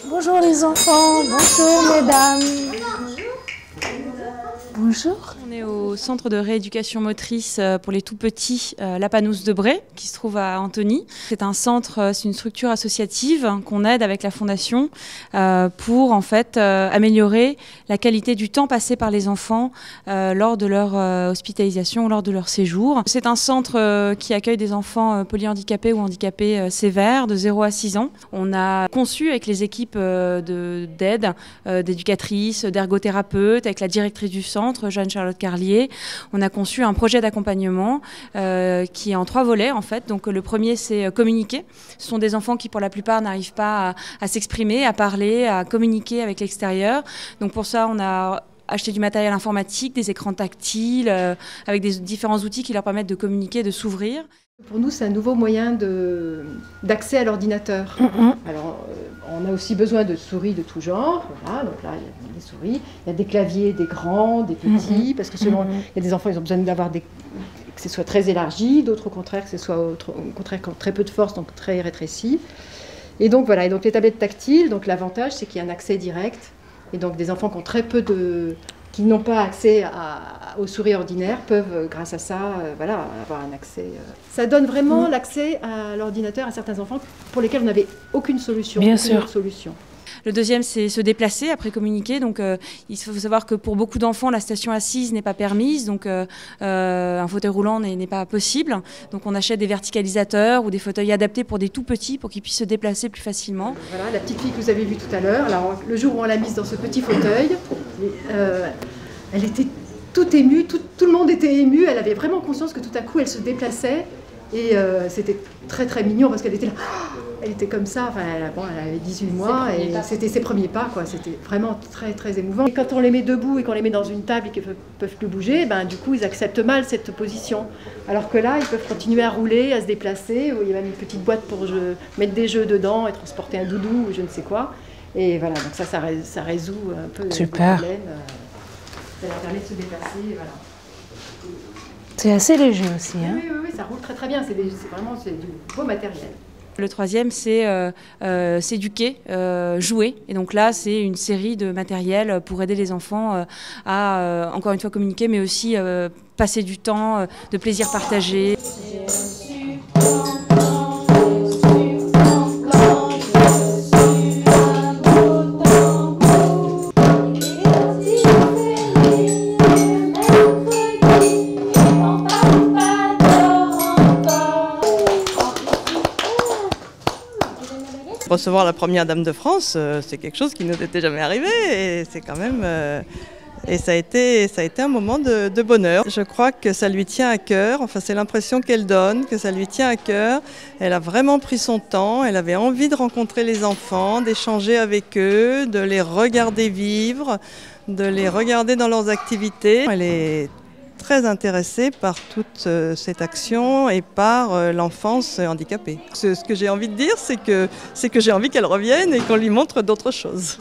Bonjour les enfants, bonjour mesdames. Bonjour. On est au centre de rééducation motrice pour les tout petits La Panousse de Bray, qui se trouve à Antony. C'est un centre, c'est une structure associative qu'on aide avec la fondation pour en fait améliorer la qualité du temps passé par les enfants lors de leur hospitalisation ou lors de leur séjour. C'est un centre qui accueille des enfants polyhandicapés ou handicapés sévères de 0 à 6 ans. On a conçu avec les équipes d'aide, d'éducatrices, d'ergothérapeutes, avec la directrice du centre, Jeanne-Charlotte Carlier. On a conçu un projet d'accompagnement qui est en 3 volets en fait. Donc le premier c'est communiquer. Ce sont des enfants qui pour la plupart n'arrivent pas à s'exprimer, à parler, à communiquer avec l'extérieur. Donc pour ça on a acheté du matériel informatique, des écrans tactiles, avec des différents outils qui leur permettent de communiquer, de s'ouvrir. Pour nous, c'est un nouveau moyen d'accès à l'ordinateur. Alors, on a aussi besoin de souris de tout genre. Voilà, donc là, il y a des souris, il y a des claviers, des grands, des petits, parce que selon, il y a des enfants, ils ont besoin d'avoir que ce soit très élargi, d'autres au contraire que ce soit au contraire très peu de force, donc très rétréci. Et donc voilà, et donc les tablettes tactiles, donc l'avantage, c'est qu'il y a un accès direct. Et donc des enfants qui ont très peu qui n'ont pas accès aux souris ordinaires peuvent, grâce à ça, voilà, avoir un accès. Ça donne vraiment l'accès à l'ordinateur à certains enfants pour lesquels on n'avait aucune solution. Bien sûr. Le deuxième, c'est se déplacer après communiquer. Donc, il faut savoir que pour beaucoup d'enfants, la station assise n'est pas permise. Donc, un fauteuil roulant n'est pas possible. Donc, on achète des verticalisateurs ou des fauteuils adaptés pour des tout petits pour qu'ils puissent se déplacer plus facilement. Voilà, la petite fille que vous avez vue tout à l'heure, le jour où on l'a mise dans ce petit fauteuil, elle était toute émue, tout le monde était ému. Elle avait vraiment conscience que tout à coup, elle se déplaçait. Et c'était très très mignon parce qu'elle était là, elle était comme ça, enfin, elle avait 18 mois et c'était ses premiers pas, quoi. C'était vraiment très très émouvant. Et quand on les met debout et qu'on les met dans une table et qu'ils ne peuvent plus bouger, ben, du coup ils acceptent mal cette position. Alors que là, ils peuvent continuer à rouler, à se déplacer, il y a même une petite boîte pour mettre des jeux dedans et transporter un doudou ou je ne sais quoi. Et voilà, donc ça résout un peu le problème. Ça leur permet de se déplacer, voilà. C'est assez léger aussi. Hein. Oui, ça roule très très bien, c'est vraiment du beau matériel. Le troisième, c'est s'éduquer, jouer. Et donc là, c'est une série de matériel pour aider les enfants à, encore une fois, communiquer, mais aussi passer du temps, de plaisir partagé. Recevoir la première dame de France, c'est quelque chose qui ne nous était jamais arrivé et c'est quand même et ça a été un moment de bonheur. Je crois que ça lui tient à cœur, enfin c'est l'impression qu'elle donne, que ça lui tient à cœur. Elle a vraiment pris son temps, elle avait envie de rencontrer les enfants, d'échanger avec eux, de les regarder vivre, de les regarder dans leurs activités. Elle est très intéressée par toute cette action et par l'enfance handicapée. Ce que j'ai envie de dire, c'est que j'ai envie qu'elle revienne et qu'on lui montre d'autres choses.